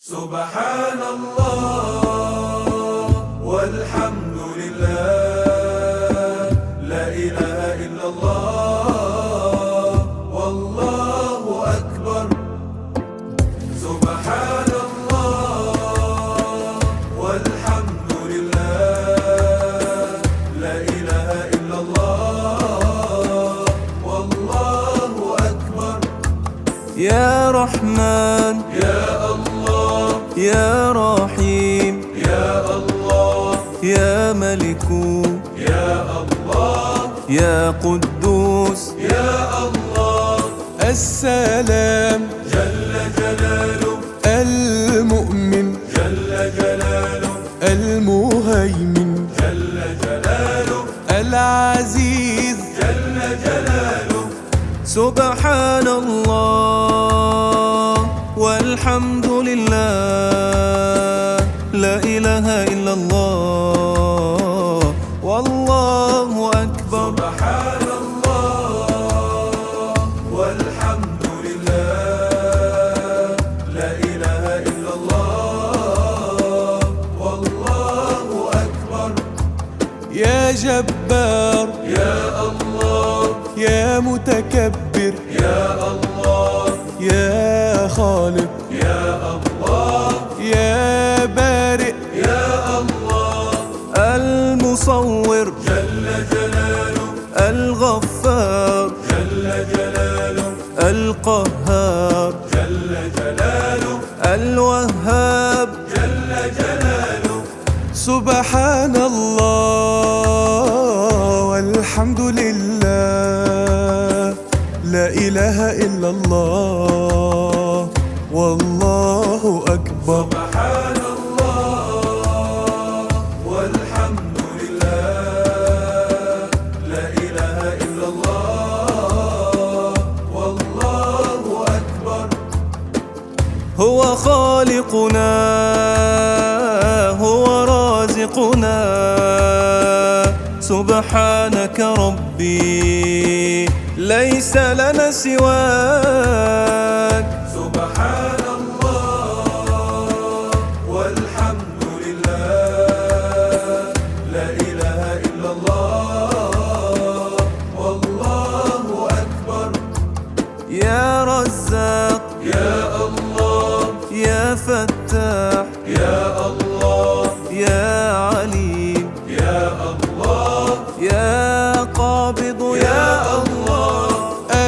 سبحان الله والحمد لله، لا إله إلا الله والله أكبر. سبحان الله والحمد لله، لا إله إلا الله والله أكبر. يا رحمن يا الله يا رحيم يا الله يا ملك يا الله يا قدوس يا الله السلام جل جلاله المؤمن جل جلاله المهيمن جل جلاله العزيز جل جلاله. سبحان الله والحمد لله، لا إله إلا الله والله أكبر. سبحان الله والحمد لله، لا إله إلا الله والله أكبر. يا جبار يا الله يا متكبر يا الله يا خالق يا الله يا بارئ يا الله المصور جل جلاله الغفار جل جلاله القهار جل جلاله الوهاب جل جلاله. سبحان الله والحمد لله، لا إله إلا الله والله أكبر. سبحان الله والحمد لله، لا إله إلا الله والله أكبر. هو خالقنا هو رازقنا، سبحانك ربي ليس لنا سواك. سبحان الله والحمد لله، لا إله إلا الله والله أكبر. يا رزاق يا الله يا فتاح يا الله يا عليم يا الله يا قابض يا الله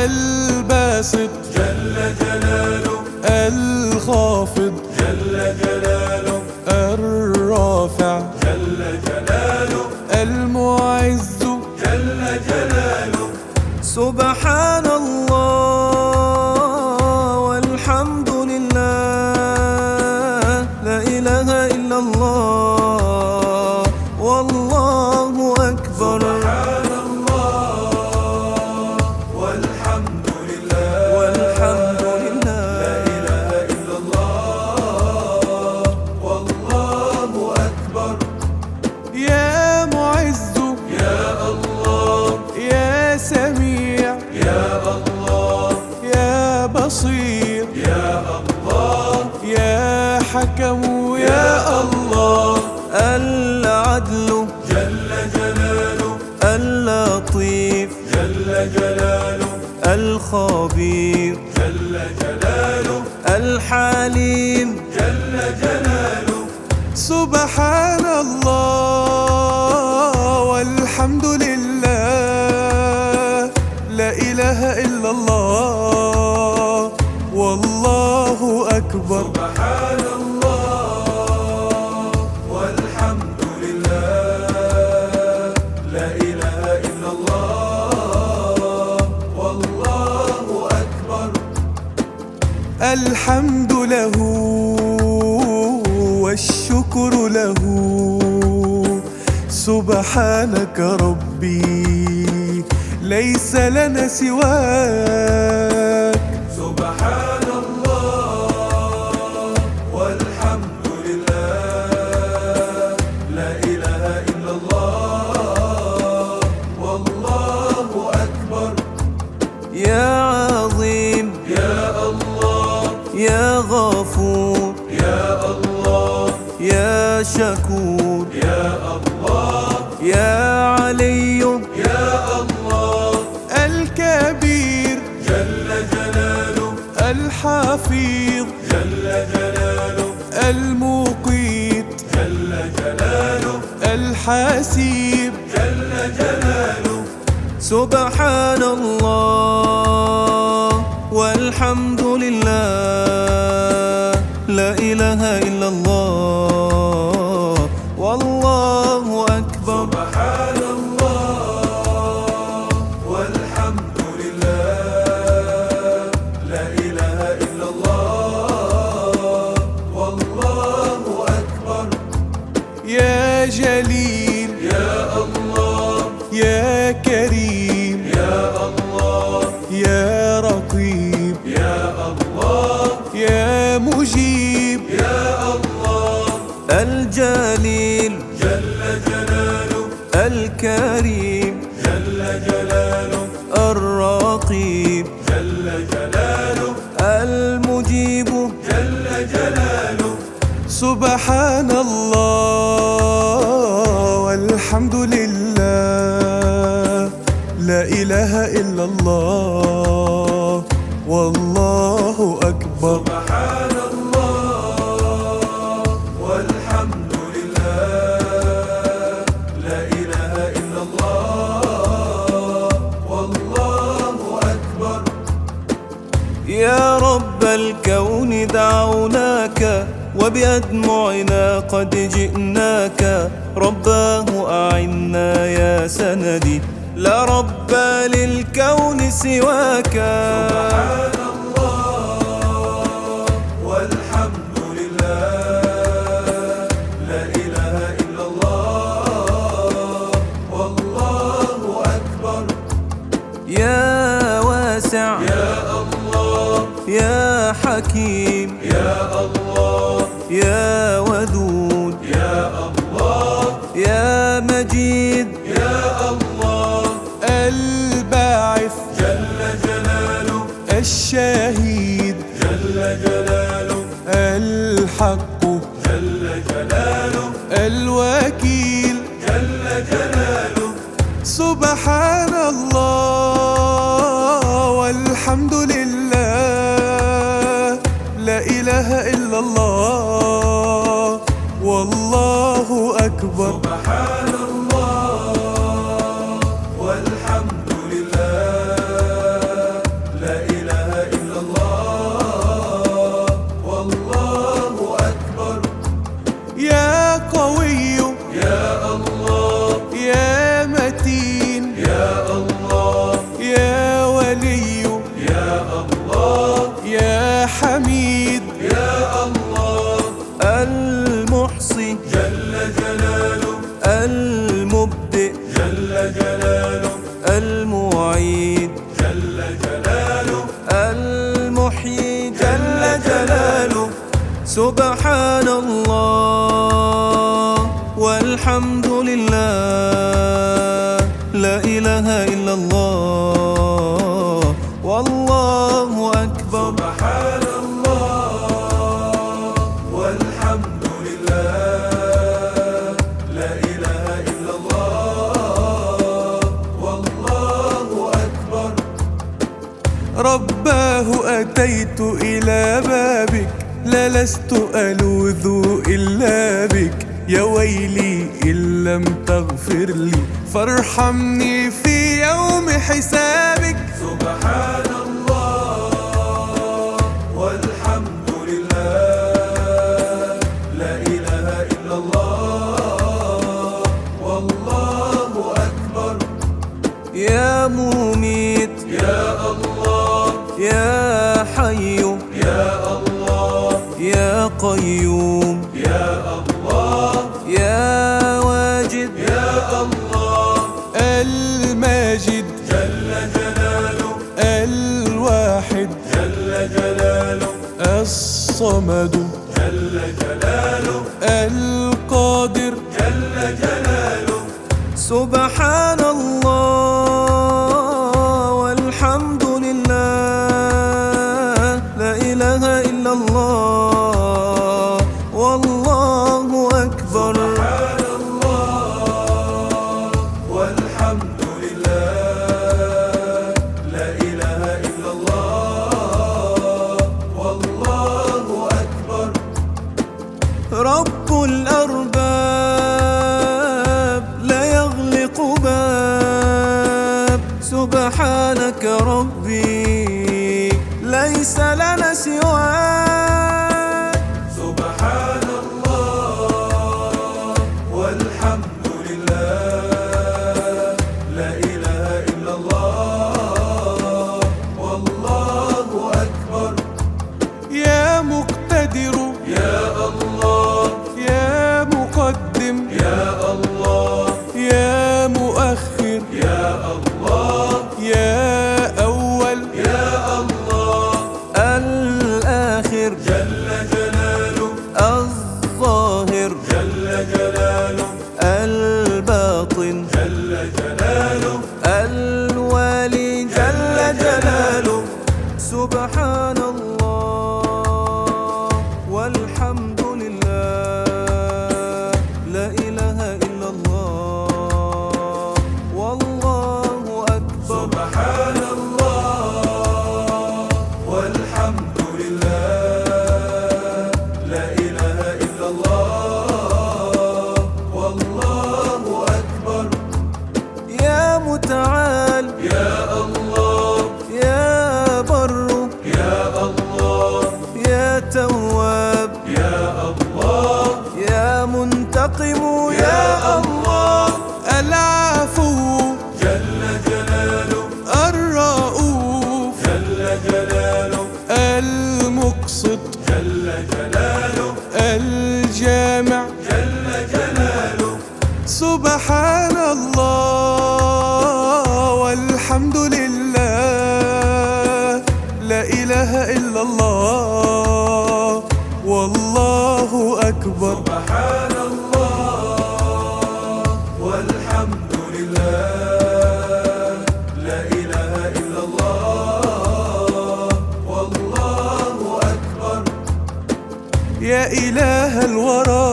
الباسط جل جلاله الخافض جل جلاله الرافع جل جلاله المعز جل جلاله. سبحان الله والحمد لله، لا إله إلا الله والله أكبر. سبحان الله والحمد لله والحمد لا لله إله إلا الله والله أكبر. يا معز يا الله يا سميع يا الله يا بصير يا الله يا حكم يا الله العدل جل جلاله اللطيف جل جلاله الخبير جل جلاله الحليم جل جلاله. سبحان الله والحمد لله، لا إله إلا الله والله أكبر. سبحان الله والحمد لله، لا إله إلا الله والله أكبر. الحمد له والشكر له، سبحانك ربي ليس لنا سواك. سبحان الله والحمد لله، لا إله إلا الله والله أكبر. يا عظيم يا الله يا غفور يا شكور يا الله يا علي يا الله الكبير جل جلاله الحفيظ جل جلاله المقيت جل جلاله الحسيب جل جلاله سبحان الله والحمد لله لا إله إلا الله والله أكبر سبحان الله والحمد لله لا إله إلا الله والله أكبر يا جليل يا الله يا كريم يا الله يا رقيب يا الله يا مجيب يا الله الجليل جل جلاله الكريم جل جلاله الرقيب جل جلاله المجيب جل جلاله سبحان الله والحمد لله لا إله إلا الله والله أكبر سبحان الله والحمد لله لا إله إلا الله والله أكبر يا رب الكون دعوناك وبأدمعنا قد جئناك رباه أعنا يا سندي لا رب للكون سواك سبحان الله والحمد لله لا إله إلا الله والله أكبر يا واسع يا الله يا حكيم يا الله يا ودود يا الله يا مجيد يا الله الباعث جل جلاله الشهيد جل جلاله الحق جل جلاله الوكيل جل جلاله سبحان الله والحمد لله لا إله إلا الله والله أكبر سبحان الله والحمد لله لا إله إلا الله والله أكبر يا قوي يا الله يا متين يا الله يا ولي يا الله يا حميد يا الله المحصي جل جلاله المبدئ جل جلاله المعيد جل جلاله المحيي جل جلاله سبحان الله والحمد لله لا إله إلا الله والله أكبر سبحان الله والحمد لله لا إله إلا الله والله أكبر رباه أتيت إلى بابك للست ألوذ إلا بك يا ويلي إن لم تغفر لي فارحمني في يوم حسابك سبحان الله والحمد لله لا إله إلا الله والله أكبر يا مميت يا الله يا حي يا الله يا قيوم يا الله يا واجد يا الله الماجد جل جلاله الواحد جل جلاله الصمد جل جلاله القادر جل جلاله سبحان الله والحمد لله لا إله إلا الله والله أكبر ربي ليس لنا سواك. سبحان الله والحمد لله، لا إله إلا الله والله أكبر. يا مقتدر يا الله، يا مقدم يا الله، يا مؤخر يا الله، يا أول يا الله، الآخر جل جلاله، الظاهر جل جلاله، الباطن جل جلاله، الوالي جل جلاله. سبحان الله والحمد لله، لا إله إلا الله والله أكبر. سبحان الله والحمد لله، لا إله إلا الله والله أكبر. يا متعال يا الله، يا بر يا الله، يا تواب يا الله، يا منتقم يا الله. العفو جل جلاله، الرؤوف جل جلاله، المقسط جل جلاله، الجامع جل جلاله. سبحان الله والحمد لله، لا إله إلا الله والله أكبر. سبحان الله والحمد لله، لا إله إلا الله والله أكبر. يا إله الورى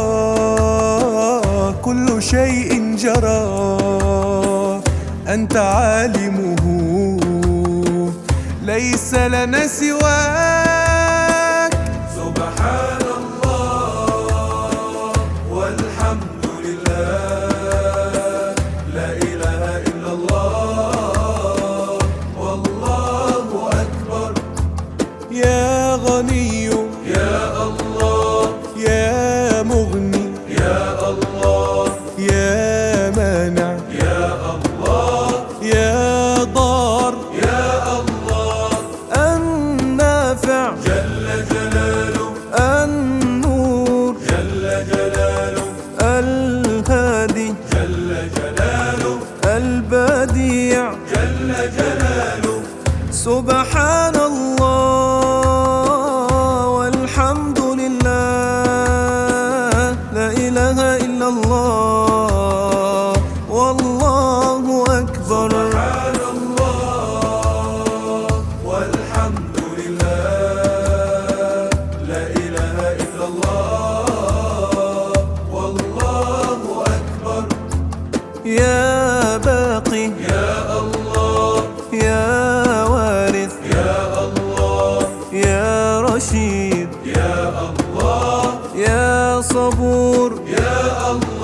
كل شيء جرى أنت عالمه، ليس لنا سواك. سبحان الله والحمد لله، لا إله إلا الله والله أكبر. يا غني يا الله، يا مغني يا الله، يا مانع يا الله، يا ضار يا الله، النافع جل جلاله، النور جل جلاله، الهادي جل جلاله، البديع جل جلاله. سبحان الله والحمد لله، لا إله إلا الله والله أكبر. سبحان الله والحمد لله، لا إله إلا الله والله أكبر. يا باقي يا الله، يا وارث يا الله، يا رشيد يا الله، يا صبور يا الله.